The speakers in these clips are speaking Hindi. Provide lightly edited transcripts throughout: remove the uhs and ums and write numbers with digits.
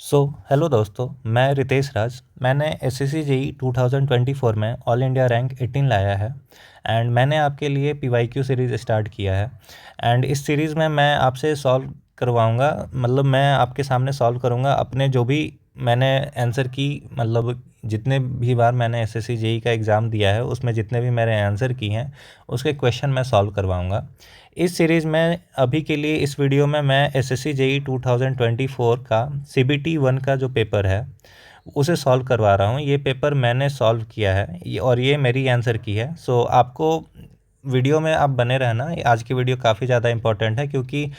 हेलो दोस्तों, मैं रितेश राज। मैंने एसएससी जेई 2024 में ऑल इंडिया रैंक 18 लाया है एंड मैंने आपके लिए पीवाईक्यू सीरीज़ स्टार्ट किया है। एंड इस सीरीज़ में मैं आपसे सॉल्व करवाऊंगा, मतलब मैं आपके सामने सॉल्व करूंगा अपने जो भी मैंने आंसर की, मतलब जितने भी बार मैंने एसएससी जेई का एग्ज़ाम दिया है उसमें जितने भी मेरे आंसर की हैं उसके क्वेश्चन मैं सॉल्व करवाऊंगा इस सीरीज़ में। अभी के लिए इस वीडियो में मैं एसएससी जेई 2024 का सीबीटी 1 का जो पेपर है उसे सॉल्व करवा रहा हूँ। ये पेपर मैंने सॉल्व किया है और ये मेरी आंसर की है। आपको वीडियो में आप बने रहना। आज की वीडियो काफ़ी ज़्यादा इंपॉर्टेंट है क्योंकि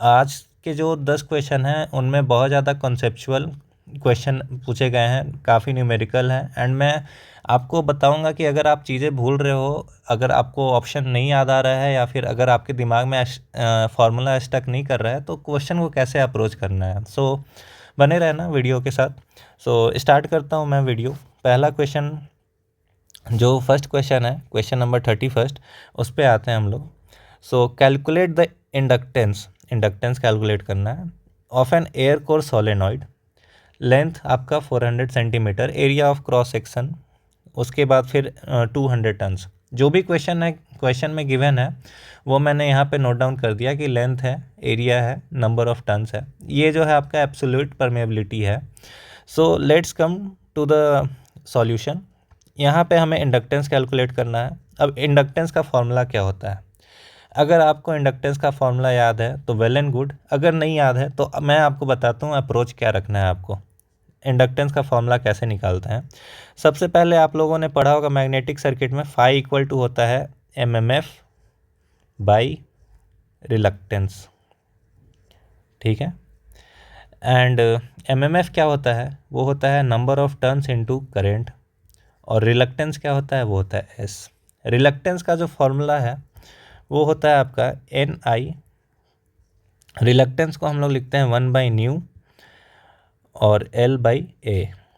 आज के जो 10 क्वेश्चन हैं उनमें बहुत ज़्यादा कॉन्सेप्चुअल क्वेश्चन पूछे गए हैं, काफ़ी न्यूमेरिकल हैं एंड मैं आपको बताऊंगा कि अगर आप चीज़ें भूल रहे हो, अगर आपको ऑप्शन नहीं याद आ रहा है या फिर अगर आपके दिमाग में फार्मूला स्टक नहीं कर रहा है तो क्वेश्चन को कैसे अप्रोच करना है। बने रहना वीडियो के साथ। स्टार्ट करता हूँ मैं वीडियो। पहला क्वेश्चन, जो फर्स्ट क्वेश्चन है, क्वेश्चन नंबर 31, उस पर आते हैं हम लोग। Calculate the inductance. Inductance calculate करना है of an air core solenoid. Length आपका 400 centimetre, area of cross section, उसके बाद फिर 200 टन्स। जो भी क्वेश्चन है, क्वेश्चन में गिवन है वो मैंने यहाँ पे नोट डाउन कर दिया कि लेंथ है, एरिया है, नंबर ऑफ टन्स है। ये जो है आपका एब्सोल्यूट परमेबिलिटी है। Let's come to the solution. यहाँ पे हमें इंडक्टेंस कैलकुलेट करना है। अब इंडक्टेंस का फॉर्मूला क्या होता है? अगर आपको इंडक्टेंस का फॉर्मूला याद है तो वेल एंड गुड, अगर नहीं याद है तो मैं आपको बताता हूँ अप्रोच क्या रखना है आपको, इंडक्टेंस का फॉर्मूला कैसे निकालते हैं। सबसे पहले आप लोगों ने पढ़ा होगा मैग्नेटिक सर्किट में फाई इक्वल टू होता है एमएमएफ बाई रिलक्टेंस, ठीक है। एंड एमएमएफ क्या होता है? वो होता है number of turns into current, और रिलक्टेंस क्या होता है? वो होता है एस। रिलक्टेंस का जो फॉर्मूला है वो होता है आपका एन आई। रिलक्टेंस को हम लोग लिखते हैं 1/न्यू और L/A,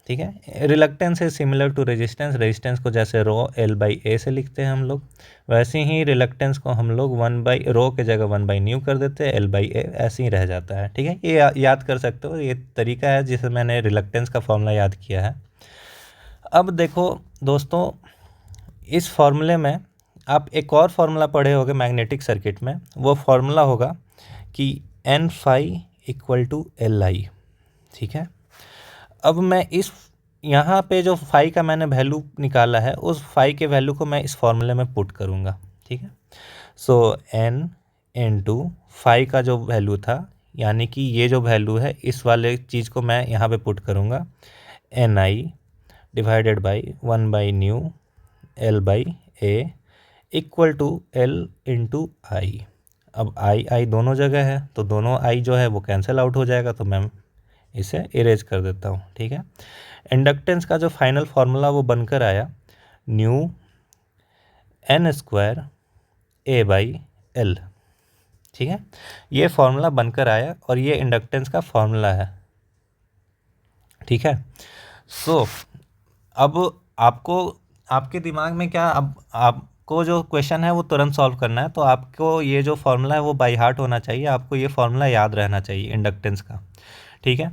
ठीक है। Reluctance is similar to resistance. Resistance को जैसे रो L/A से लिखते हैं हम लोग, वैसे ही रिलक्टेंस को हम लोग रो के जगह 1/न्यू कर देते हैं, L/A ऐसे ही रह जाता है, ठीक है। ये याद कर सकते हो, ये तरीका है जिससे मैंने रिलक्टेंस का फॉर्मूला याद किया है। अब देखो दोस्तों, इस फॉर्मूले में आप एक और फार्मूला पढ़े होगे मैग्नेटिक सर्किट में। वो फार्मूला होगा कि N phi equal to Li, ठीक है। अब मैं इस यहाँ पे जो फाई का मैंने वैल्यू निकाला है उस फाई के वैल्यू को मैं इस फॉर्मूले में पुट करूँगा, ठीक है। N इंटू फाई का जो वैल्यू था, यानी कि ये जो वैल्यू है इस वाले चीज़ को मैं यहाँ पे पुट करूँगा, Ni डिवाइडेड बाई 1/न्यू L/A equal to L into I. अब आई दोनों जगह है तो दोनों आई जो है वो कैंसिल आउट हो जाएगा, तो मैं इसे इरेज कर देता हूँ, ठीक है। इंडक्टेंस का जो फाइनल फार्मूला वो बनकर आया न्यू N² A/L, ठीक है। ये फार्मूला बनकर आया और ये इंडक्टेंस का फार्मूला है, ठीक है। अब आपको, आपके दिमाग में क्या, अब आपको जो क्वेश्चन है वो तुरंत सॉल्व करना है, तो आपको ये जो फार्मूला है वो बाय हार्ट होना चाहिए, आपको ये फार्मूला याद रहना चाहिए इंडक्टेंस का, ठीक है।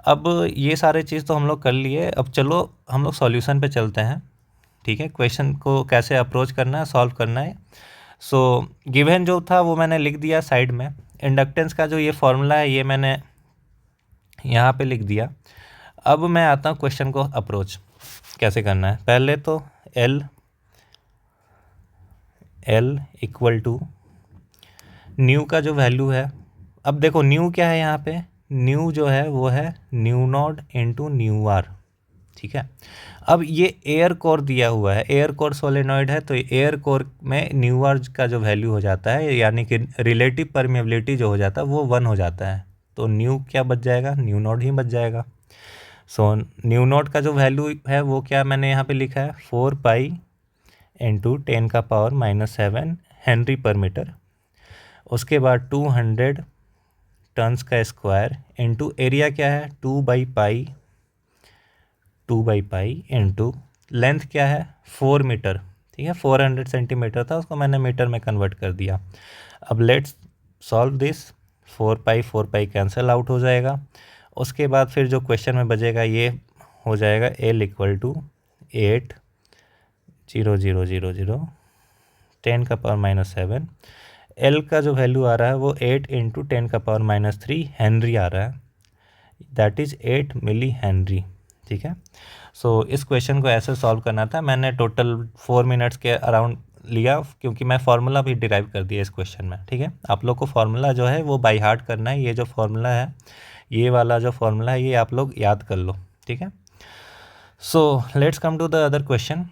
अब ये सारे चीज़ तो हम लोग कर लिए, अब चलो हम लोग सॉल्यूशन पे चलते हैं, ठीक है। क्वेश्चन को कैसे अप्रोच करना है, सॉल्व करना है। गिवन जो था वो मैंने लिख दिया साइड में। इंडक्टेंस का जो ये फार्मूला है ये मैंने यहाँ पे लिख दिया। अब मैं आता हूँ क्वेश्चन को अप्रोच कैसे करना है। पहले तो L इक्वल टू न्यू का जो वैल्यू है, अब देखो न्यू क्या है यहाँ पे, न्यू जो है वो है mu naught into mu r, ठीक है। अब ये एयर कोर दिया हुआ है, एयर कोर सोलेनॉइड है, तो एयर कोर में न्यू आर का जो वैल्यू हो जाता है, यानी कि रिलेटिव परमेबिलिटी जो हो जाता है वो 1 हो जाता है, तो न्यू क्या बच जाएगा? न्यू नॉट ही बच जाएगा। न्यू नॉट का जो वैल्यू है वो क्या मैंने यहाँ पे लिखा है, 4 पाई इंटू 10⁻⁻7 हेनरी पर मीटर। उसके बाद 200 टन्स का स्क्वायर इंटू एरिया क्या है, 2/पाई इंटू लेंथ क्या है, 4 मीटर, ठीक है। 400 सेंटीमीटर था, उसको मैंने मीटर में कन्वर्ट कर दिया। अब let's solve this. 4 pi cancel out हो जाएगा। उसके बाद फिर जो क्वेश्चन में बचेगा ये हो जाएगा L इक्वल टू 8 0 0 0 0 10 का पावर -7। L का जो वैल्यू आ रहा है वो 8 इंटू 10 का पावर -3 हेनरी आ रहा है, दैट इज़ 8 मिली हेनरी। ठीक है, सो इस क्वेश्चन को ऐसे सॉल्व करना था। मैंने टोटल 4 मिनट्स के अराउंड लिया, क्योंकि मैं फार्मूला भी डिराइव कर दिया इस क्वेश्चन में। ठीक है, आप लोग को फार्मूला जो है वो बाय हार्ट करना है। ये जो फार्मूला है, ये वाला जो फार्मूला है, ये आप लोग याद कर लो। ठीक है, so let's come to the other question.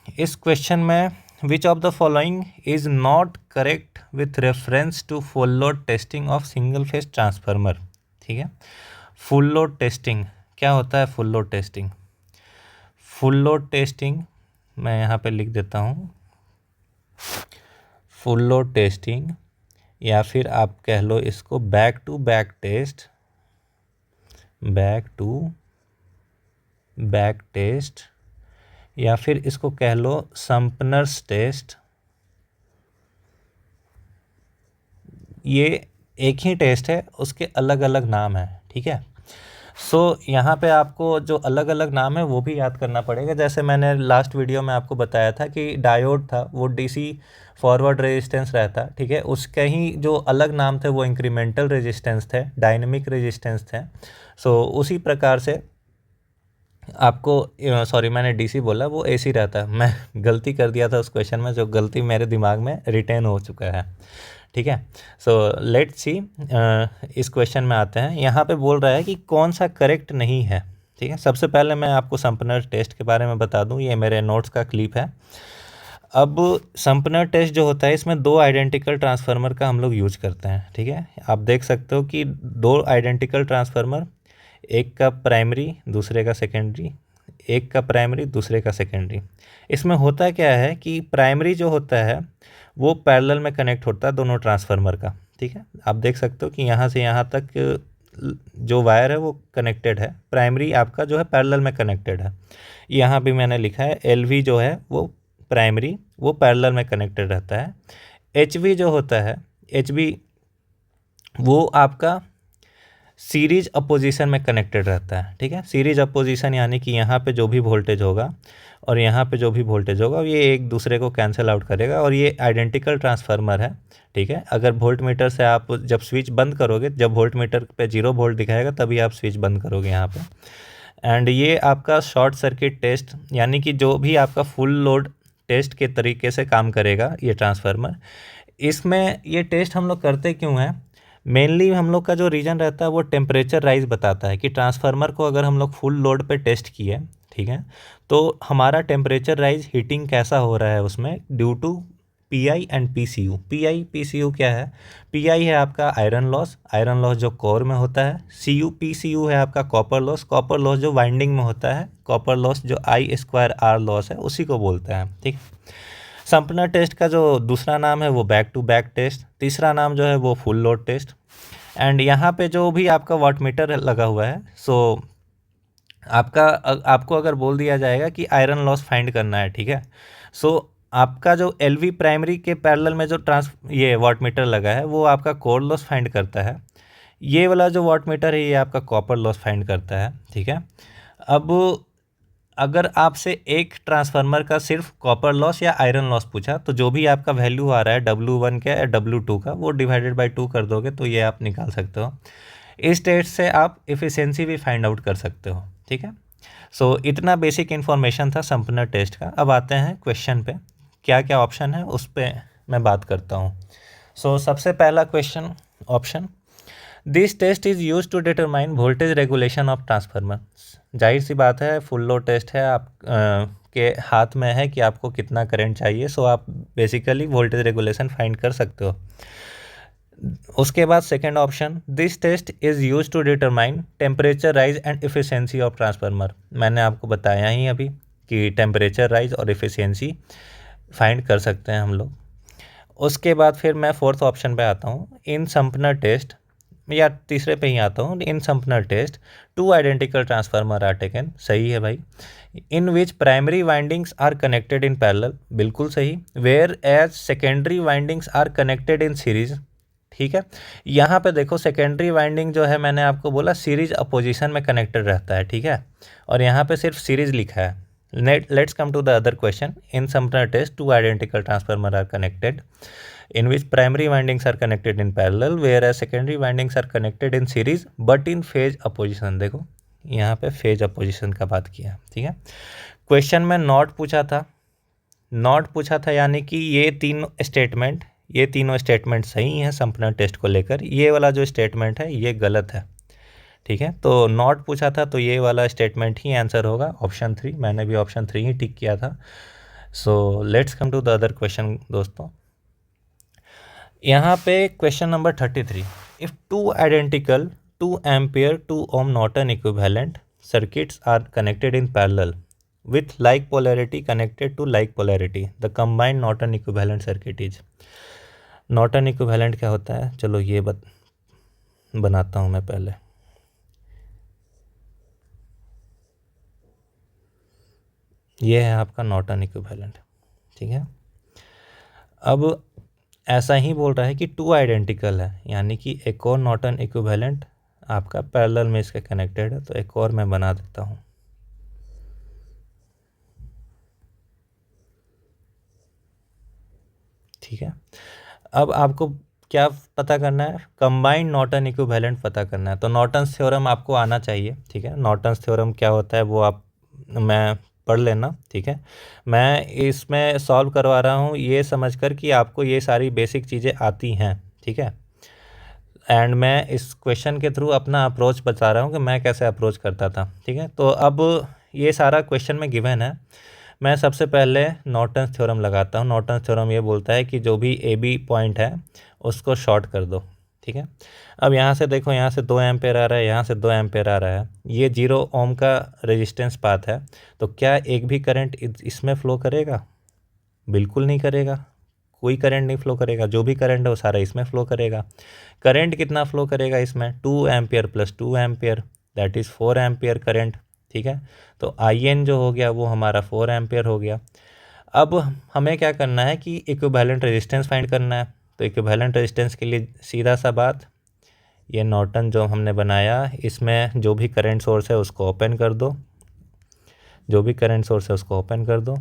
इस क्वेश्चन में which of the following is not correct with reference to full load testing of single phase transformer. ठीक है, फुल लोड टेस्टिंग क्या होता है? Full load testing, full load testing मैं यहाँ पे लिख देता हूँ। फुल लोड टेस्टिंग, या फिर आप कह लो इसको back to back test, back to back test, या फिर इसको कह लो सम्पनर्स टेस्ट। ये एक ही टेस्ट है, उसके अलग अलग नाम है। ठीक है, सो यहाँ पे आपको जो अलग अलग नाम है वो भी याद करना पड़ेगा। जैसे मैंने लास्ट वीडियो में आपको बताया था कि डायोड था वो डीसी फॉरवर्ड रेजिस्टेंस रहता। ठीक है, उसके ही जो अलग नाम थे वो इंक्रीमेंटल रेजिस्टेंस थे, डायनेमिक रेजिस्टेंस थे। सो उसी प्रकार से आपको, सॉरी मैंने डीसी बोला, वो एसी रहता है। मैं गलती कर दिया था उस क्वेश्चन में, जो गलती मेरे दिमाग में रिटेन हो चुका है। ठीक है, सो लेट्स सी, इस क्वेश्चन में आते हैं। यहाँ पे बोल रहा है कि कौन सा करेक्ट नहीं है। ठीक है, सबसे पहले मैं आपको सम्पनर टेस्ट के बारे में बता दूँ, ये मेरे नोट्स का क्लिप है। अब सम्पनर टेस्ट जो होता है, इसमें 2 आइडेंटिकल ट्रांसफार्मर का हम लोग यूज करते हैं। ठीक है, आप देख सकते हो कि 2 आइडेंटिकल ट्रांसफार्मर, एक का प्राइमरी दूसरे का सेकेंडरी, एक का प्राइमरी दूसरे का सेकेंडरी। इसमें होता क्या है कि प्राइमरी जो होता है वो पैरेलल में कनेक्ट होता है दोनों ट्रांसफार्मर का। ठीक है, आप देख सकते हो कि यहाँ से यहाँ तक जो वायर है वो कनेक्टेड है, प्राइमरी आपका जो है पैरेलल में कनेक्टेड है। यहाँ भी मैंने लिखा है LV जो है वो प्राइमरी, वो पैरेलल में कनेक्टेड रहता है। HV जो होता है, HV वो आपका सीरीज अपोजिशन में कनेक्टेड रहता है। ठीक है, सीरीज अपोजिशन यानी कि यहाँ पे जो भी वोल्टेज होगा और यहाँ पे जो भी वोल्टेज होगा ये एक दूसरे को कैंसिल आउट करेगा, और ये आइडेंटिकल ट्रांसफार्मर है। ठीक है, अगर वोल्ट मीटर से आप जब स्विच बंद करोगे, जब वोल्ट मीटर पे 0 वोल्ट दिखाएगा तभी आप स्विच बंद करोगे यहाँ पे। एंड ये आपका शॉर्ट सर्किट टेस्ट, यानी कि जो भी आपका फुल लोड टेस्ट के तरीके से काम करेगा ये ट्रांसफार्मर। इसमें ये टेस्ट हम लोग करते क्यों हैं? मेनली हम लोग का जो रीज़न रहता है वो टेम्परेचर राइज बताता है कि ट्रांसफार्मर को अगर हम लोग फुल लोड पे टेस्ट किए, ठीक है, तो हमारा टेम्परेचर राइज हीटिंग कैसा हो रहा है उसमें, due to PI and PCU. PI PCU क्या है? पीआई है आपका आयरन लॉस, आयरन लॉस जो कोर में होता है। पीसीयू है आपका कॉपर लॉस जो वाइंडिंग में होता है। कॉपर लॉस जो I²R लॉस है उसी को बोलते हैं। ठीक, सम्पनर टेस्ट का जो दूसरा नाम है वो बैक टू बैक टेस्ट, तीसरा नाम जो है वो फुल लोड टेस्ट। एंड यहाँ पे जो भी आपका वाट मीटर लगा हुआ है, सो आपको अगर बोल दिया जाएगा कि आयरन लॉस फाइंड करना है, ठीक है, सो आपका जो LV प्राइमरी के पैरेलल में जो ये वाट मीटर लगा है वो आपका कोर लॉस फाइंड करता है। ये वाला जो वाट मीटर है ये आपका कॉपर लॉस फाइंड करता है। ठीक है, अब अगर आपसे एक ट्रांसफार्मर का सिर्फ कॉपर लॉस या आयरन लॉस पूछा, तो जो भी आपका वैल्यू आ रहा है W1 का या W2 का, वो डिवाइडेड बाय 2 कर दोगे तो ये आप निकाल सकते हो। इस टेस्ट से आप एफिशिएंसी भी फाइंड आउट कर सकते हो। ठीक है, सो इतना बेसिक इन्फॉर्मेशन था सम्पनर टेस्ट का। अब आते हैं क्वेश्चन पे, क्या क्या ऑप्शन है उस पर मैं बात करता हूँ। सो सबसे पहला question option, this test is use to determine voltage regulation of transformer. जाहिर सी बात है, फुल लोड टेस्ट है, आप के हाथ में है कि आपको कितना करंट चाहिए, सो आप बेसिकली वोल्टेज रेगुलेशन फाइंड कर सकते हो। उसके बाद second option, this test is use to determine temperature rise and efficiency of transformer. मैंने आपको बताया ही अभी कि टेम्परेचर राइज और एफिशिएंसी फाइंड कर सकते हैं हम लोग। उसके बाद फिर मैं फोर्थ ऑप्शन पे आता हूँ, इन सम्पनर टेस्ट, या तीसरे पे ही आता हूँ, in Sumpner test 2 identical transformer are taken. सही है भाई। In which primary windings are connected in parallel, बिल्कुल सही। Where as secondary windings are connected in series, ठीक है। यहाँ पे देखो सेकेंडरी वाइंडिंग जो है मैंने आपको बोला सीरीज अपोजिशन में कनेक्टेड रहता है, ठीक है, और यहाँ पे सिर्फ सीरीज लिखा है। Let's come to the other question. In Sumpner test two identical transformer are connected in which primary windings are connected in parallel whereas secondary windings are connected in series but in phase opposition। देखो यहाँ पे फेज अपोजिशन का बात किया, ठीक है। क्वेश्चन में नॉट पूछा था यानी कि ये तीनों स्टेटमेंट सही हैं संपन्न टेस्ट को लेकर। ये वाला जो स्टेटमेंट है ये गलत है, ठीक है। तो नॉट पूछा था तो ये वाला स्टेटमेंट ही आंसर होगा, ऑप्शन 3। मैंने भी ऑप्शन 3 ही टिक किया था। So let's come to the other question दोस्तों। यहाँ पे question number 33, if two identical 2 ampere 2 ohm Norton equivalent circuits are connected in parallel with like polarity connected to like polarity the combined Norton equivalent circuit is। Norton equivalent क्या होता है, चलो ये बनाता हूँ मैं पहले। ये है आपका नॉर्टन इक्विवेलेंट, ठीक है। अब ऐसा ही बोल रहा है कि 2 आइडेंटिकल है यानी कि एक और नॉर्टन इक्विवेलेंट आपका पैरेलल में इसके कनेक्टेड है। तो एक और मैं बना देता हूँ, ठीक है। अब आपको क्या पता करना है, कंबाइंड नॉर्टन इक्विवेलेंट पता करना है। तो नॉर्टन्स थ्योरम आपको आना चाहिए, ठीक है। नॉर्टन्स थ्योरम क्या होता है वो मैं पढ़ लेना, ठीक है। मैं इसमें सॉल्व करवा रहा हूँ ये समझकर कि आपको ये सारी बेसिक चीज़ें आती हैं, ठीक है। एंड मैं इस क्वेश्चन के थ्रू अपना अप्रोच बता रहा हूँ कि मैं कैसे अप्रोच करता था, ठीक है। तो अब ये सारा क्वेश्चन में गिवन है। मैं सबसे पहले नॉर्टन्स थ्योरम लगाता हूँ। नॉर्टन्स थ्योरम ये बोलता है कि जो भी ए बी पॉइंट है उसको शॉर्ट कर दो, ठीक है। अब यहाँ से देखो, यहाँ से 2 एम्पेयर आ रहा है, यहाँ से 2 एम्पेयर आ रहा है, ये 0 ओम का रेजिस्टेंस पाथ है। तो क्या एक भी करंट इसमें फ्लो करेगा? बिल्कुल नहीं करेगा, कोई करंट नहीं फ्लो करेगा। जो भी करंट है वो सारा इसमें फ्लो करेगा। करंट कितना फ्लो करेगा इसमें? 2 ampere plus 2 ampere, that is 4 ampere current, ठीक है। तो आई जो हो गया वो हमारा 4 एम्पियर हो गया। अब हमें क्या करना है कि इक्विवेलेंट रेजिस्टेंस फाइंड करना है। तो इक्विवेलेंट रेजिस्टेंस के लिए सीधा सा बात, ये नॉर्टन जो हमने बनाया इसमें जो भी करंट सोर्स है उसको ओपन कर दो,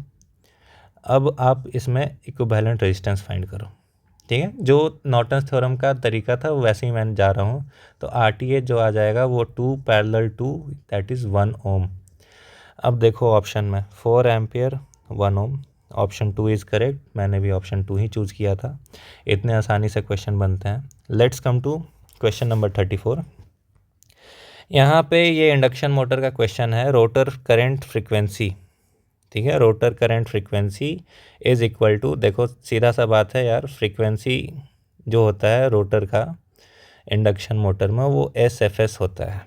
अब आप इसमें इक्विवेलेंट रेजिस्टेंस फाइंड करो, ठीक है। जो नॉर्टन्स थ्योरम का तरीका था वैसे ही मैं जा रहा हूँ। तो RTH जो आ जाएगा वो 2 पैरेलल 2 दैट इज़ 1 ओम। अब देखो ऑप्शन में 4 ampere 1 ohm, option 2 is correct. मैंने भी ऑप्शन 2 ही चूज़ किया था। इतने आसानी से क्वेश्चन बनते हैं। Let's come to question number 34। यहाँ पे ये इंडक्शन मोटर का क्वेश्चन है, रोटर करंट फ्रीक्वेंसी, ठीक है। Rotor current frequency is equal to, देखो सीधा सा बात है यार, फ्रीक्वेंसी जो होता है रोटर का इंडक्शन मोटर में वो SFS होता है,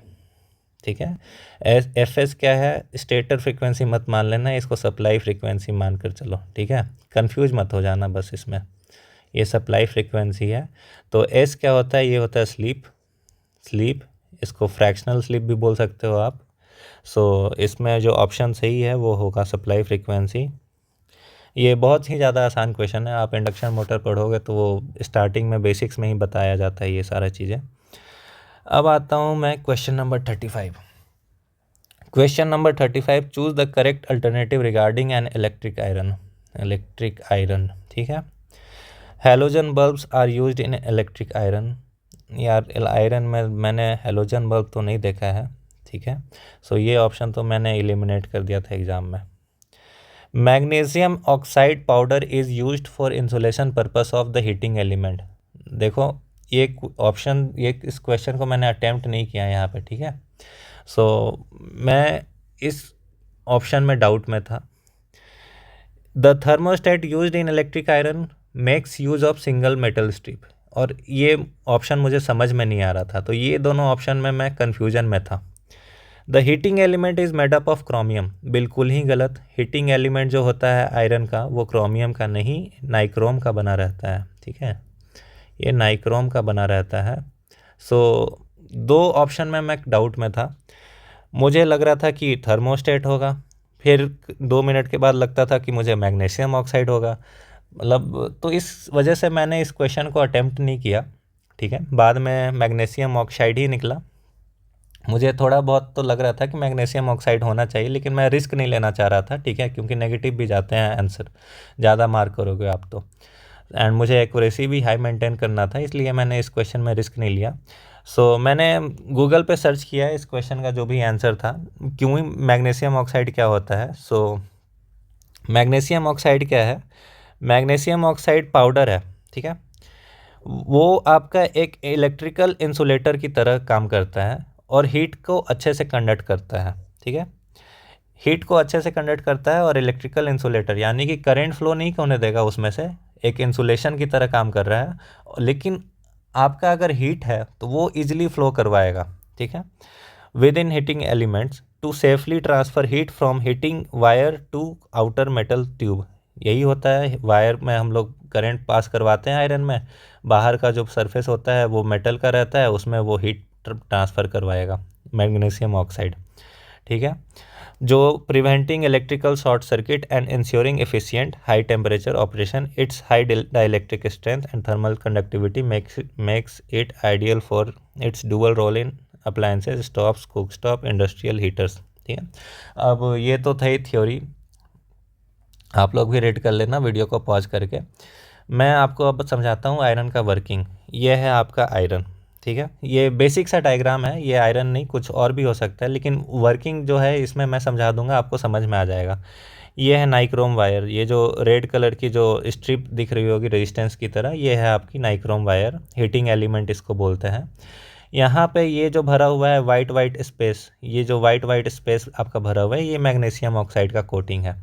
ठीक है। FS क्या है? स्टेटर फ्रीक्वेंसी मत मान लेना, इसको सप्लाई फ्रीक्वेंसी मान कर चलो, ठीक है। कंफ्यूज मत हो जाना बस इसमें, ये सप्लाई फ्रीक्वेंसी है। तो S क्या होता है? ये होता है स्लीप, इसको फ्रैक्शनल स्लीप भी बोल सकते हो आप। सो इसमें जो ऑप्शन सही है वो होगा सप्लाई फ्रीक्वेंसी। ये बहुत ही ज़्यादा आसान क्वेश्चन है, आप इंडक्शन मोटर पढ़ोगे तो वो स्टार्टिंग में बेसिक्स में ही बताया जाता है ये सारा चीज़ें। अब आता हूँ मैं question number 35। Question number 35, choose the correct alternative regarding an electric iron, ठीक है। Halogen bulbs are used in electric iron. यार आयरन में मैंने हेलोजन बल्ब तो नहीं देखा है, ठीक है। सो ये ऑप्शन तो मैंने एलिमिनेट कर दिया था एग्ज़ाम में। Magnesium oxide powder is used for insulation purpose of the heating element. देखो ये ऑप्शन, ये इस क्वेश्चन को मैंने अटैम्प्ट नहीं किया यहाँ पे, ठीक है। सो मैं इस ऑप्शन में डाउट में था। The thermostat used in electric iron makes use of single metal strip, और ये ऑप्शन मुझे समझ में नहीं आ रहा था। तो ये दोनों ऑप्शन में मैं कन्फ्यूजन में था। The heating element is made up of chromium, बिल्कुल ही गलत। हीटिंग एलिमेंट जो होता है आयरन का वो क्रोमियम का नहीं नाइक्रोम का बना रहता है, ठीक है। ये नाइक्रोम का बना रहता है। सो 2 ऑप्शन में मैं डाउट में था। मुझे लग रहा था कि थर्मोस्टेट होगा, फिर 2 मिनट के बाद लगता था कि मुझे मैग्नीशियम ऑक्साइड होगा, मतलब तो इस वजह से मैंने इस क्वेश्चन को अटेम्प्ट नहीं किया, ठीक है। बाद में मैग्नीशियम ऑक्साइड ही निकला। मुझे थोड़ा बहुत तो लग रहा था कि मैग्नीशियम ऑक्साइड होना चाहिए, लेकिन मैं रिस्क नहीं लेना चाह रहा था, ठीक है, क्योंकि नेगेटिव भी जाते हैं आंसर, ज़्यादा मार्क करोगे आप तो, एंड मुझे एक्यूरेसी भी हाई मेंटेन करना था, इसलिए मैंने इस क्वेश्चन में रिस्क नहीं लिया। सो मैंने गूगल पे सर्च किया इस क्वेश्चन का जो भी आंसर था, क्यों मैग्नीशियम ऑक्साइड क्या होता है। सो मैग्नीशियम ऑक्साइड क्या है, मैग्नीशियम ऑक्साइड पाउडर है, ठीक है। वो आपका एक इलेक्ट्रिकल इंसुलेटर की तरह काम करता है और हीट को अच्छे से कंडक्ट करता है, ठीक है। हीट को अच्छे से कंडक्ट करता है और इलेक्ट्रिकल इंसुलेटर यानी कि करंट फ्लो नहीं होने देगा उसमें से, एक इंसुलेशन की तरह काम कर रहा है, लेकिन आपका अगर हीट है तो वो इजीली फ्लो करवाएगा, ठीक है, within heating elements to safely transfer heat from heating wire to outer metal tube. यही होता है, वायर में हम लोग करंट पास करवाते हैं आयरन में, बाहर का जो सरफेस होता है वो मेटल का रहता है, उसमें वो हीट ट्रांसफ़र करवाएगा मैग्नीशियम ऑक्साइड, ठीक है, जो preventing electrical short circuit and ensuring efficient high temperature operation. Its high dielectric strength and thermal conductivity makes it ideal for its dual role in appliances, stoves, cooktops, industrial heaters, ठीक है। अब ये तो थी थ्योरी, आप लोग भी रीड कर लेना वीडियो को पॉज करके। मैं आपको अब समझाता हूँ आयरन का वर्किंग। ये है आपका आयरन, ठीक है, ये बेसिक सा डायग्राम है, ये आयरन नहीं कुछ और भी हो सकता है, लेकिन वर्किंग जो है इसमें मैं समझा दूंगा, आपको समझ में आ जाएगा। ये है नाइक्रोम वायर, ये जो रेड कलर की जो स्ट्रिप दिख रही होगी रेजिस्टेंस की तरह, ये है आपकी नाइक्रोम वायर, हीटिंग एलिमेंट इसको बोलते हैं। यहाँ पे ये जो भरा हुआ है वाइट वाइट स्पेस, ये जो वाइट स्पेस आपका भरा हुआ है, ये मैग्नीशियम ऑक्साइड का कोटिंग है।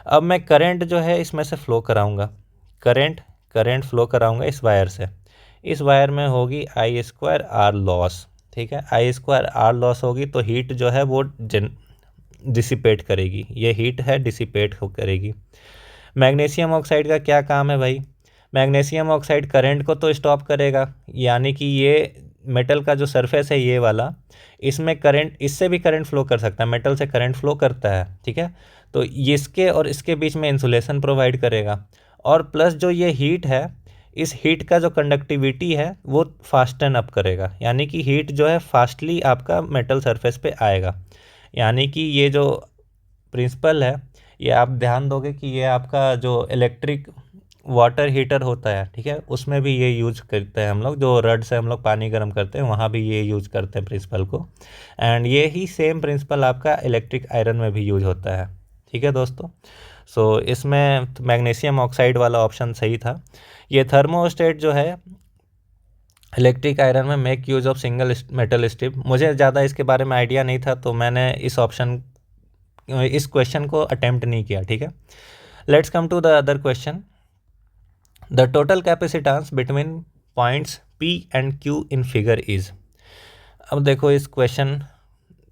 अब मैं करंट जो है इसमें से फ़्लो कराऊंगा, करंट फ्लो कराऊंगा इस वायर से, इस वायर में होगी आई स्क्वायर आर लॉस, ठीक है, आई स्क्वायर आर लॉस होगी तो हीट जो है वो डिसिपेट करेगी, ये हीट है डिसिपेट करेगी। मैग्नीशियम ऑक्साइड का क्या काम है भाई, मैग्नीशियम ऑक्साइड करंट को तो स्टॉप करेगा, यानी कि ये मेटल का जो सरफेस है ये वाला, इसमें करंट, इससे भी करंट फ्लो कर सकता है, मेटल से करंट फ्लो करता है, ठीक है, तो इसके और इसके बीच में इंसुलेशन प्रोवाइड करेगा, और प्लस जो ये हीट है, इस हीट का जो कंडक्टिविटी है वो फास्टन अप करेगा, यानी कि हीट जो है फास्टली आपका मेटल सरफेस पे आएगा। यानी कि ये जो प्रिंसिपल है, ये आप ध्यान दोगे कि ये आपका जो इलेक्ट्रिक वाटर हीटर होता है, ठीक है, उसमें भी ये यूज करते हैं हम लोग, जो रड से हम लोग पानी गर्म करते हैं वहाँ भी ये यूज करते हैं प्रिंसिपल को, एंड ये ही सेम प्रिंसिपल आपका इलेक्ट्रिक आयरन में भी यूज होता है, ठीक है दोस्तों। सो इसमें मैग्नीशियम ऑक्साइड वाला ऑप्शन सही था। ये थर्मोस्टेट जो है इलेक्ट्रिक आयरन में make use of single metal strip, मुझे ज़्यादा इसके बारे में आइडिया नहीं था तो मैंने इस क्वेश्चन को अटेम्प्ट नहीं किया, ठीक है। Let's come to the other question. The total capacitance between points P and Q in figure is. अब देखो इस क्वेश्चन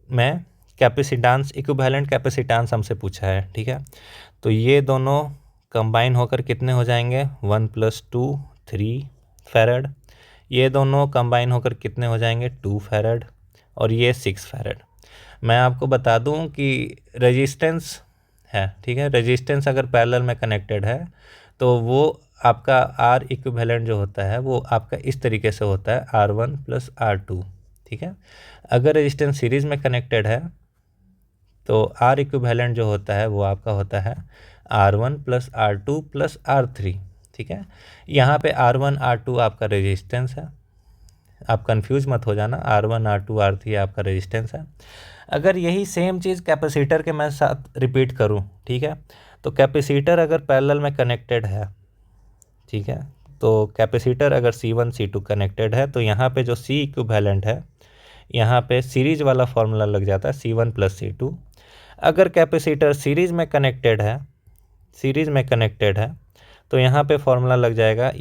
में कैपेसिटेंस, इक्विवेलेंट कैपेसिटेंस हमसे पूछा है, ठीक है, तो ये दोनों कंबाइन होकर कितने हो जाएंगे, 1 + 2 3 फैरड, ये दोनों कंबाइन होकर कितने हो जाएंगे, 2 फैरड, और ये 6 फैरड। मैं आपको बता दूं कि रेजिस्टेंस है, ठीक है, रेजिस्टेंस अगर पैरेलल में कनेक्टेड है तो वो आपका आर इक्विवेलेंट जो होता है वो आपका इस तरीके से होता है, R1 + R2, ठीक है। अगर रेजिस्टेंस सीरीज़ में कनेक्टेड है तो आर इक्विवेलेंट जो होता है वो आपका होता है R1 + R2 + R3, ठीक है। यहाँ पे R1 R2 आपका रेजिस्टेंस है, आप कंफ्यूज मत हो जाना, R1 R2 R3 आपका रेजिस्टेंस है। अगर यही सेम चीज़ कैपेसिटर के मैं साथ रिपीट करूँ, ठीक है, तो कैपेसिटर अगर पैरेलल में कनेक्टेड है, ठीक है, तो कैपेसिटर अगर C1 C2 कनेक्टेड है तो यहाँ पे जो C इक्विवेलेंट है, यहाँ पे सीरीज वाला फॉर्मूला लग जाता है C1 + C2। अगर कैपेसिटर सीरीज़ में कनेक्टेड है तो यहाँ पे फॉर्मूला लग जाएगा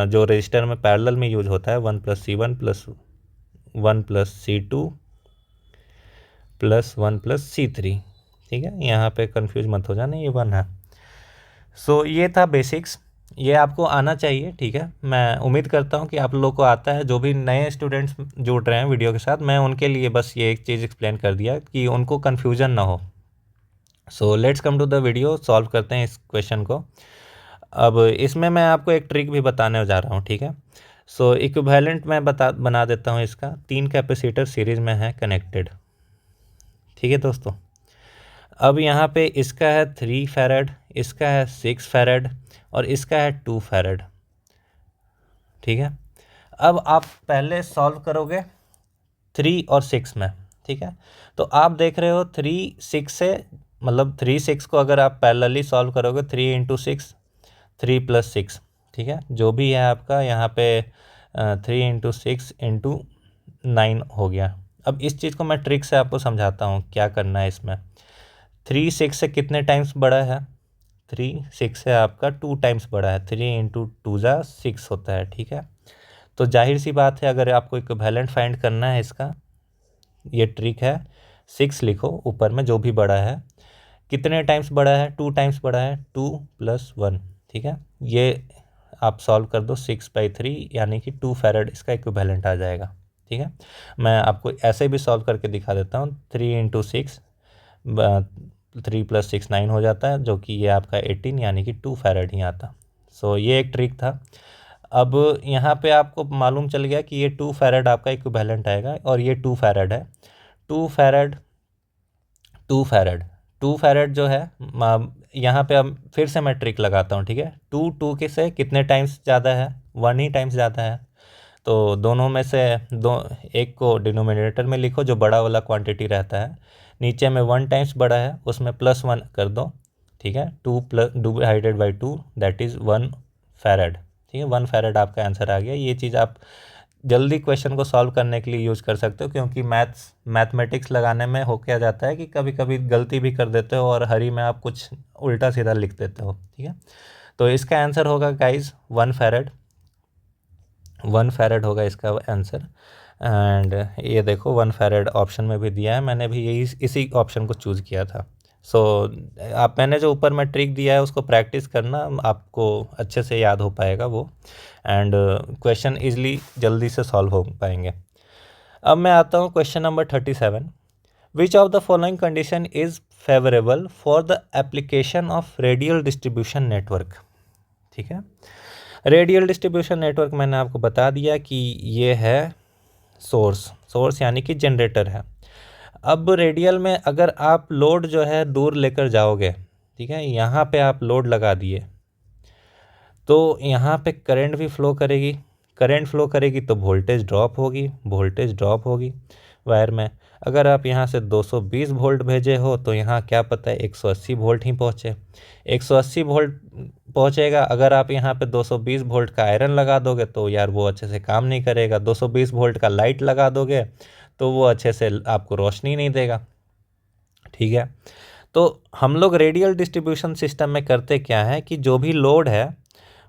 जो रजिस्टर में पैरेलल में यूज होता है, 1 + C1 + 1 + C2 + 1 + C3, ठीक है, यहाँ पे कंफ्यूज मत हो जाना, ये 1 है। सो ये था बेसिक्स, ये आपको आना चाहिए, ठीक है, मैं उम्मीद करता हूँ कि आप लोगों को आता है। जो भी नए स्टूडेंट्स जुड़ रहे हैं वीडियो के साथ, मैं उनके लिए बस ये एक चीज़ एक्सप्लेन कर दिया कि उनको कन्फ्यूज़न ना हो। So let's come to the video, solve करते हैं इस क्वेश्चन को। अब इसमें मैं आपको एक ट्रिक भी बताने जा रहा हूँ, ठीक है। सो इक्विवेलेंट मैं बना देता हूँ इसका। 3 कैपेसिटर सीरीज़ में है कनेक्टेड। ठीक है दोस्तों, अब यहाँ पे इसका है 3 फैरड, इसका है 6 फैरड और इसका है 2 फैरड। ठीक है, अब आप पहले सॉल्व करोगे 3 और 6 में। ठीक है, तो आप देख रहे हो 3 6 से, मतलब 3 6 को अगर आप पैरेलली सॉल्व करोगे 3 इंटू 6 3 प्लस 6। ठीक है, जो भी है आपका यहाँ पे 3 इंटू 6 इंटू 9 हो गया। अब इस चीज़ को मैं ट्रिक से आपको समझाता हूँ क्या करना है इसमें। 3 6 से कितने टाइम्स बड़ा है? 3 6 से आपका 2 टाइम्स बड़ा है। 3 इंटू 2 जा 6 होता है। ठीक है, तो जाहिर सी बात है अगर आपको इक्विवेलेंट फाइंड करना है इसका, ये ट्रिक है। 6 लिखो ऊपर में, जो भी बड़ा है। कितने टाइम्स बड़ा है? 2 टाइम्स बड़ा है, 2 प्लस 1। ठीक है, ये आप सॉल्व कर दो 6/3 यानी कि 2 फैरड इसका इक्विवेलेंट आ जाएगा। ठीक है, मैं आपको ऐसे भी सॉल्व करके दिखा देता हूँ। 3 इंटू 6 3 प्लस 6 9 हो जाता है, जो कि ये आपका 18 यानी कि 2 फैरड ही आता। सो ये एक ट्रिक था। अब यहाँ पे आपको मालूम चल गया कि ये 2 फैरड आपका इक्विवेलेंट आएगा और ये 2 फैरड है। 2 फैरड 2 फैरड 2 फैरड जो है, यहाँ पे अब फिर से मैं ट्रिक लगाता हूँ। ठीक है, 2 के से कितने टाइम्स ज़्यादा है? 1 ही टाइम्स ज़्यादा है। तो दोनों में से एक को डिनोमिनेटर में लिखो, जो बड़ा वाला क्वांटिटी रहता है। नीचे में 1 टाइम्स बड़ा है, उसमें +1 कर दो। ठीक है, 2 divided by 2 that is 1 farad. ठीक है, 1 फैरड आपका आंसर आ गया। ये चीज़ आप जल्दी क्वेश्चन को सॉल्व करने के लिए यूज़ कर सकते हो, क्योंकि मैथमेटिक्स लगाने में हो क्या जाता है कि कभी कभी गलती भी कर देते हो और हरी में आप कुछ उल्टा सीधा लिख देते हो। ठीक है, तो इसका आंसर होगा गाइज 1 फैरड। 1 फैरड होगा इसका आंसर। एंड ये देखो 1 फैरड ऑप्शन में भी दिया है, मैंने भी इसी ऑप्शन को चूज़ किया था। सो मैंने जो ऊपर में ट्रिक दिया है उसको प्रैक्टिस करना, आपको अच्छे से याद हो पाएगा वो, एंड क्वेश्चन इजली जल्दी से सॉल्व हो पाएंगे। अब मैं आता हूँ question number 37। Which of the following condition is favourable for the application of radial distribution network? ठीक है, रेडियल डिस्ट्रीब्यूशन नेटवर्क मैंने आपको बता दिया कि ये है सोर्स यानी कि जनरेटर है। अब रेडियल में अगर आप लोड जो है दूर लेकर जाओगे, ठीक है, यहाँ पे आप लोड लगा दिए तो यहाँ पे करंट भी फ्लो करेगी। करंट फ्लो करेगी तो वोल्टेज ड्रॉप होगी वायर में। अगर आप यहाँ से 220 वोल्ट भेजे हो तो यहाँ क्या पता है 180 वोल्ट ही पहुँचे। 180 वोल्ट पहुँचेगा। अगर आप यहाँ पे 220 वोल्ट का आयरन लगा दोगे तो यार वो अच्छे से काम नहीं करेगा। 220 वोल्ट का लाइट लगा दोगे तो वो अच्छे से आपको रोशनी नहीं देगा। ठीक है, तो हम लोग रेडियल डिस्ट्रीब्यूशन सिस्टम में करते क्या है कि जो भी लोड है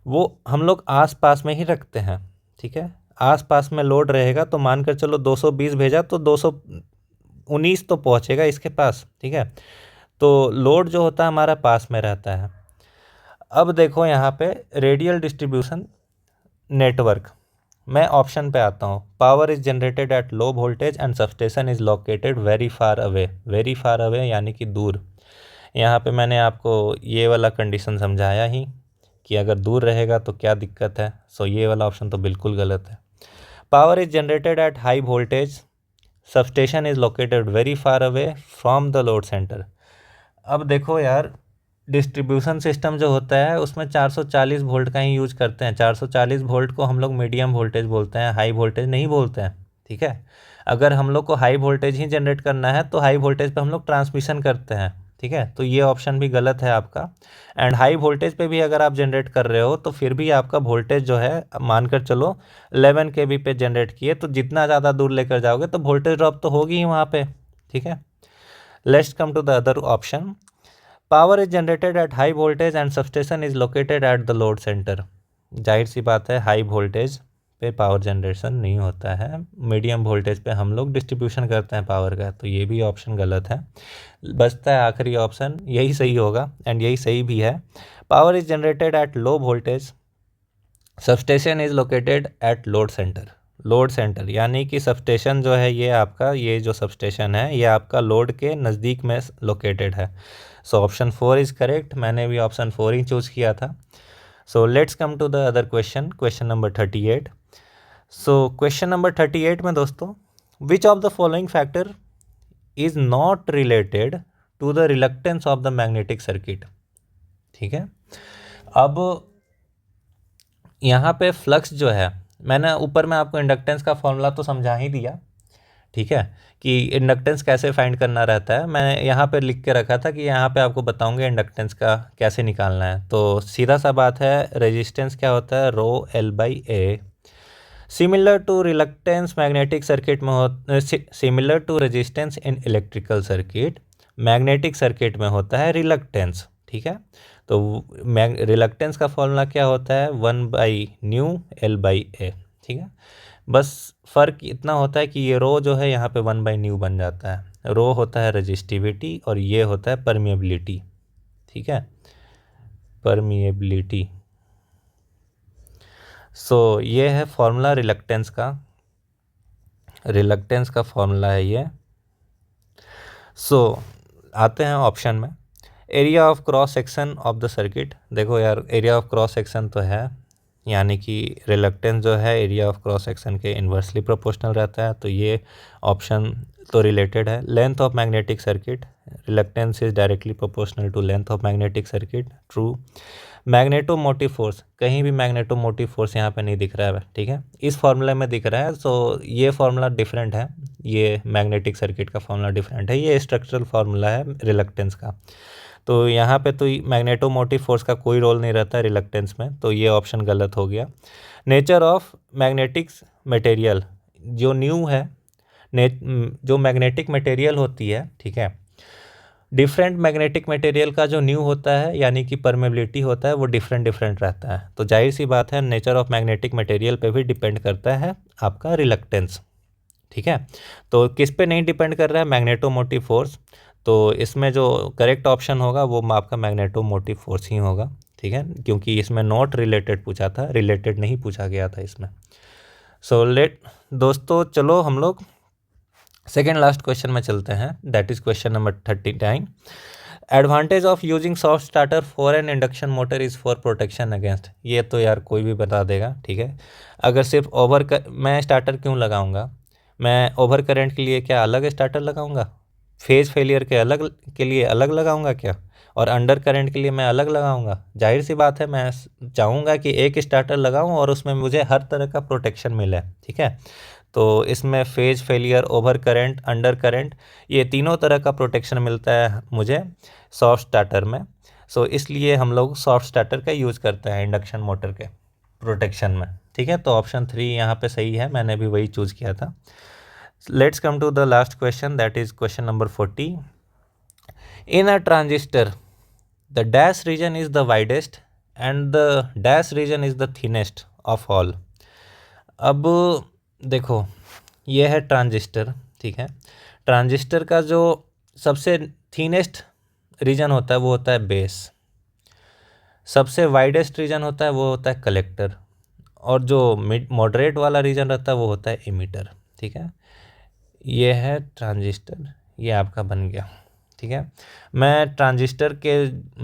वो हम लोग आसपास में ही रखते हैं। ठीक है, आसपास में लोड रहेगा तो मानकर चलो 220 भेजा तो 219 तो पहुंचेगा इसके पास। ठीक है, तो लोड जो होता है हमारा पास में रहता है। अब देखो यहाँ पे रेडियल डिस्ट्रीब्यूशन नेटवर्क, मैं ऑप्शन पे आता हूँ। Power is generated at low voltage and substation is located very far away यानी कि दूर। यहाँ पे मैंने आपको ये वाला कंडीशन समझाया ही कि अगर दूर रहेगा तो क्या दिक्कत है। सो ये वाला ऑप्शन तो बिल्कुल गलत है। Power is generated at high voltage, substation is located very far away from the load centre. अब देखो यार, डिस्ट्रीब्यूशन सिस्टम जो होता है उसमें 440 वोल्ट का ही यूज करते हैं। 440 वोल्ट को हम लोग मीडियम वोल्टेज बोलते हैं, हाई वोल्टेज नहीं बोलते हैं। ठीक है, अगर हम लोग को हाई वोल्टेज ही जनरेट करना है तो हाई वोल्टेज पे हम लोग ट्रांसमिशन करते हैं। ठीक है, तो ये ऑप्शन भी गलत है आपका। एंड हाई वोल्टेज पे भी अगर आप जनरेट कर रहे हो तो फिर भी आपका वोल्टेज जो है मानकर चलो 11 kV पे जनरेट किए, तो जितना ज़्यादा दूर लेकर जाओगे तो वोल्टेज ड्रॉप तो होगी ही वहाँ पे। ठीक है, let's come to the other option. Power is generated at high voltage and substation is located at the load centre. जाहिर सी बात है हाई वोल्टेज पे पावर जनरेशन नहीं होता है, मीडियम वोल्टेज पे हम लोग डिस्ट्रीब्यूशन करते हैं पावर का, तो ये भी ऑप्शन गलत है। बचता है आखिरी ऑप्शन, यही सही होगा एंड यही सही भी है। Power is generated at low voltage, substation is located eight load centre यानी कि सबस्टेशन जो है ये जो सबस्टेशन है ये आपका लोड के नज़दीक में लोकेटेड है। So option 4 is correct. मैंने भी ऑप्शन 4 ही चूज़ किया था। So let's come to the other question number 38। So question number 38 में दोस्तों, which of the following factor is not related to the reluctance of the magnetic circuit. ठीक है, अब यहाँ पे फ्लक्स जो है, मैंने ऊपर में आपको इंडक्टेंस का फॉर्मूला तो समझा ही दिया, ठीक है, कि इंडक्टेंस कैसे फाइंड करना रहता है। मैं यहाँ पे लिख के रखा था कि यहाँ पे आपको बताऊंगे इंडक्टेंस का कैसे निकालना है। तो सीधा सा बात है, रेजिस्टेंस क्या होता है, rho L by A. Similar to reluctance magnetic circuit में हो, similar to resistance in electrical circuit, magnetic circuit में होता है रिलक्टेंस। ठीक है, तो रिलक्टेंस का फॉर्मूला क्या होता है, 1/μ L/A। ठीक है, बस फ़र्क इतना होता है कि ये रो जो है यहाँ पे 1/μ बन जाता है। रो होता है रजिस्टिविटी और ये होता है परमिएबिलिटी। ठीक है, परमिएबिलिटी। सो ये है फॉर्मूला रिलक्टेंस का, रिलक्टेंस का फॉर्मूला है ये। सो आते हैं ऑप्शन में, area of cross section of the circuit. देखो यार, एरिया ऑफ क्रॉस सेक्शन तो है, यानी कि रिलक्टेंस जो है एरिया ऑफ क्रॉस सेक्शन के इन्वर्सली प्रोपोर्शनल रहता है, तो ये ऑप्शन तो रिलेटेड है। Length of magnetic circuit, reluctance is directly proportional to length of magnetic circuit, true. Magnetomotive force, कहीं भी मैग्नेटोमोटिव फोर्स यहाँ पे नहीं दिख रहा है, ठीक है, इस फॉर्मूले में दिख रहा है। सो ये फॉर्मूला डिफरेंट है, ये मैग्नेटिक सर्किट का फॉर्मूला डिफरेंट है, ये स्ट्रक्चरल फार्मूला है रिलक्टेंस का। तो यहाँ पे तो मैग्नेटोमोटिव फोर्स का कोई रोल नहीं रहता है रिलक्टेंस में, तो ये ऑप्शन गलत हो गया। नेचर ऑफ मैग्नेटिक मटेरियल, जो न्यू है, जो मैग्नेटिक मटेरियल होती है, ठीक है, डिफरेंट मैग्नेटिक मटेरियल का जो न्यू होता है यानी कि परमेबिलिटी होता है वो डिफरेंट डिफरेंट रहता है। तो जाहिर सी बात है, नेचर ऑफ मैग्नेटिक मटेरियल पे भी डिपेंड करता है आपका रिलक्टेंस। ठीक है, तो किस पे नहीं डिपेंड कर रहा है, मैग्नेटोमोटिव फोर्स। तो इसमें जो करेक्ट ऑप्शन होगा वो आपका मैग्नेटोमोटिव फोर्स ही होगा। ठीक है, क्योंकि इसमें नॉट रिलेटेड पूछा था, रिलेटेड नहीं पूछा गया था इसमें। सो दोस्तों चलो हम लोग सेकेंड लास्ट क्वेश्चन में चलते हैं, that is question number 39। Advantage of using soft starter for an induction motor is for protection against. ये तो यार कोई भी बता देगा, ठीक है। अगर सिर्फ मैं स्टार्टर क्यों लगाऊंगा, मैं ओवर करंट के लिए क्या अलग स्टार्टर लगाऊंगा, फेज फेलियर के लिए अलग लगाऊंगा क्या, और अंडर करंट के लिए मैं अलग लगाऊंगा। जाहिर सी बात है, मैं चाहूँगा कि एक स्टार्टर लगाऊं और उसमें मुझे हर तरह का प्रोटेक्शन मिले। ठीक है, तो इसमें phase failure, over current, under current, ये तीनों तरह का प्रोटेक्शन मिलता है मुझे सॉफ्ट स्टार्टर में। सो इसलिए हम लोग सॉफ्ट स्टार्टर का यूज़ करते हैं इंडक्शन मोटर के प्रोटेक्शन में। ठीक है, तो ऑप्शन 3 यहाँ पे सही है, मैंने भी वही चूज़ किया था। Let's come to the last question, that is question number 40। In a transistor the dash region is the widest and the dash region is the thinnest of all. अब देखो, ये है ट्रांजिस्टर, ठीक है, ट्रांजिस्टर का जो सबसे थिनेस्ट रीजन होता है वो होता है बेस, सबसे वाइडेस्ट रीजन होता है वो होता है कलेक्टर, और जो मॉडरेट वाला रीजन रहता है वो होता है इमीटर। ठीक है, ये है ट्रांजिस्टर, ये आपका बन गया। ठीक है, मैं ट्रांजिस्टर के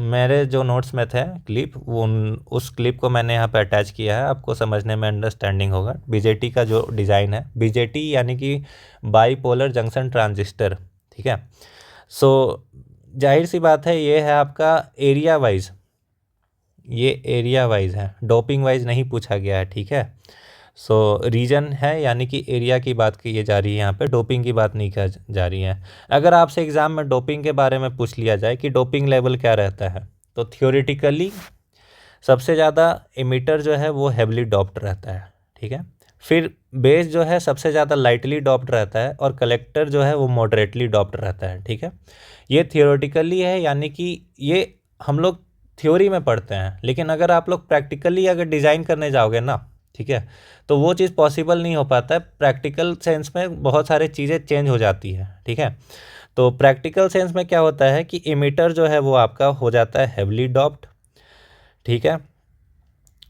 मेरे जो नोट्स में थे क्लिप, वो उस क्लिप को मैंने यहाँ पे अटैच किया है, आपको समझने में अंडरस्टैंडिंग होगा। बीजेटी का जो डिज़ाइन है, बीजेटी यानी कि बाईपोलर जंक्शन ट्रांजिस्टर। ठीक है, सो जाहिर सी बात है, ये है आपका एरिया वाइज, ये एरिया वाइज है, डोपिंग वाइज नहीं पूछा गया है। ठीक है, सो रीजन है यानी कि एरिया की बात की जा रही है, यहाँ पे डोपिंग की बात नहीं की जा रही है। अगर आपसे एग्ज़ाम में डोपिंग के बारे में पूछ लिया जाए कि डोपिंग लेवल क्या रहता है, तो थियोरेटिकली सबसे ज़्यादा इमीटर जो है वो हेवली डॉप्ड रहता है। ठीक है, फिर बेस जो है सबसे ज़्यादा लाइटली डॉप्ड रहता है, और कलेक्टर जो है वो मॉडरेटली डॉप्ड रहता है। ठीक है, ये थियोरेटिकली है, यानी कि ये हम लोग थ्योरी में पढ़ते हैं, लेकिन अगर आप लोग प्रैक्टिकली अगर डिज़ाइन करने जाओगे ना, ठीक है, तो वो चीज़ पॉसिबल नहीं हो पाता है। प्रैक्टिकल सेंस में बहुत सारी चीज़ें चेंज हो जाती है। ठीक है, तो प्रैक्टिकल सेंस में क्या होता है कि इमीटर जो है वो आपका हो जाता है हेवली डॉप्ड। ठीक है,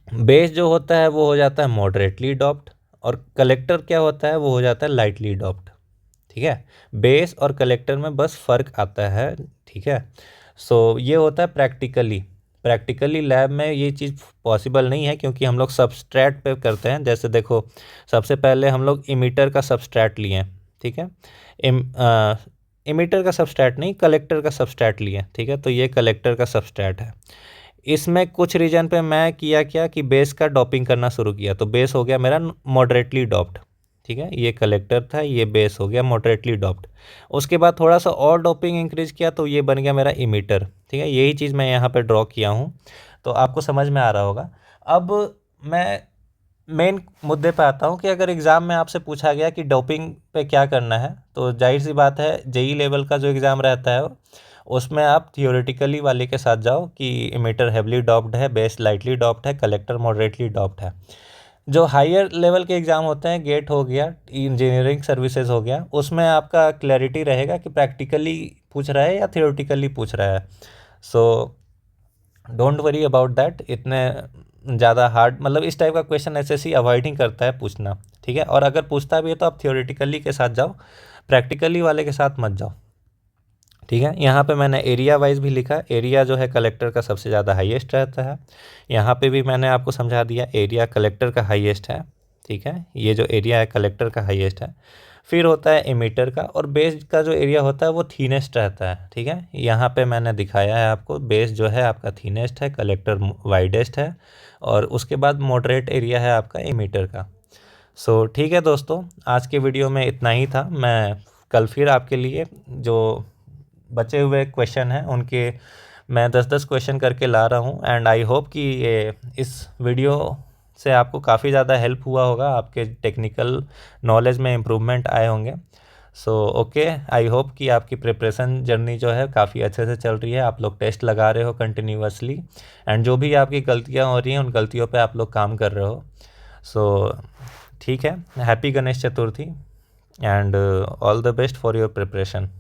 बेस जो होता है वो हो जाता है मॉडरेटली डॉप्ड, और कलेक्टर क्या होता है वो हो जाता है लाइटली डॉप्ड। ठीक है, बेस और कलेक्टर में बस फ़र्क आता है। ठीक है, सो ये होता है प्रैक्टिकली। प्रैक्टिकली लैब में ये चीज़ पॉसिबल नहीं है, क्योंकि हम लोग सबस्ट्रैट पे करते हैं। जैसे देखो, सबसे पहले हम लोग इमीटर का सबस्ट्रैट लिए, ठीक है, इमीटर का सबस्ट्रैट नहीं, कलेक्टर का सबस्ट्रैट लिए, ठीक है। तो ये कलेक्टर का सबस्ट्रैट है। इसमें कुछ रीजन पे मैं किया क्या कि बेस का डॉपिंग करना शुरू किया, तो बेस हो गया मेरा मॉडरेटली डॉप्ड, ठीक है। ये कलेक्टर था, ये बेस हो गया मॉडरेटली डॉप्ड। उसके बाद थोड़ा सा और डॉपिंग इंक्रीज किया तो ये बन गया मेरा इमीटर, ठीक है। यही चीज़ मैं यहाँ पे ड्रॉ किया हूँ, तो आपको समझ में आ रहा होगा। अब मैं मेन मुद्दे पे आता हूँ कि अगर एग्ज़ाम में आपसे पूछा गया कि डोपिंग पे क्या करना है, तो जाहिर सी बात है जेई लेवल का जो एग्ज़ाम रहता है उसमें आप थियोरेटिकली वाले के साथ जाओ कि इमीटर हेवली डॉप्ड है, बेस लाइटली डॉप्ड है, कलेक्टर मॉडरेटली डॉप्ड है। जो हायर लेवल के एग्ज़ाम होते हैं, गेट हो गया, इंजीनियरिंग सर्विसेज हो गया, उसमें आपका क्लैरिटी रहेगा कि प्रैक्टिकली पूछ रहा है या थियोरेटिकली पूछ रहा है। So don't worry about that. इतने ज़्यादा हार्ड, मतलब इस टाइप का क्वेश्चन एसएससी अवॉइड ही करता है पूछना, ठीक है। और अगर पूछता भी है तो आप थियोरेटिकली के साथ जाओ, प्रैक्टिकली वाले के साथ मत जाओ, ठीक है। यहाँ पे मैंने एरिया वाइज भी लिखा, एरिया जो है कलेक्टर का सबसे ज़्यादा हाईएस्ट रहता है। यहाँ पे भी मैंने आपको समझा दिया, एरिया कलेक्टर का हाईएस्ट है, ठीक है। ये जो एरिया है कलेक्टर का हाईएस्ट है। फिर होता है इमीटर का, और बेस का जो एरिया होता है वो थीनेस्ट रहता है, ठीक है। यहाँ पे मैंने दिखाया है आपको, बेस जो है आपका थीनेस्ट है, कलेक्टर वाइडेस्ट है, और उसके बाद मॉडरेट एरिया है आपका इमीटर का। सो ठीक है दोस्तों, आज के वीडियो में इतना ही था। मैं कल फिर आपके लिए जो बचे हुए क्वेश्चन हैं उनके मैं 10-10 क्वेश्चन करके ला रहा हूँ, एंड आई होप कि ये इस वीडियो से आपको काफ़ी ज़्यादा हेल्प हुआ होगा, आपके टेक्निकल नॉलेज में इम्प्रूवमेंट आए होंगे। सो ओके, आई होप कि आपकी प्रिपरेशन जर्नी जो है काफ़ी अच्छे से चल रही है, आप लोग टेस्ट लगा रहे हो कंटिन्यूअसली, एंड जो भी आपकी गलतियाँ हो रही हैं उन गलतियों पे आप लोग काम कर रहे हो। सो ठीक है, happy Ganesh Chaturthi, and all the best for your preparation.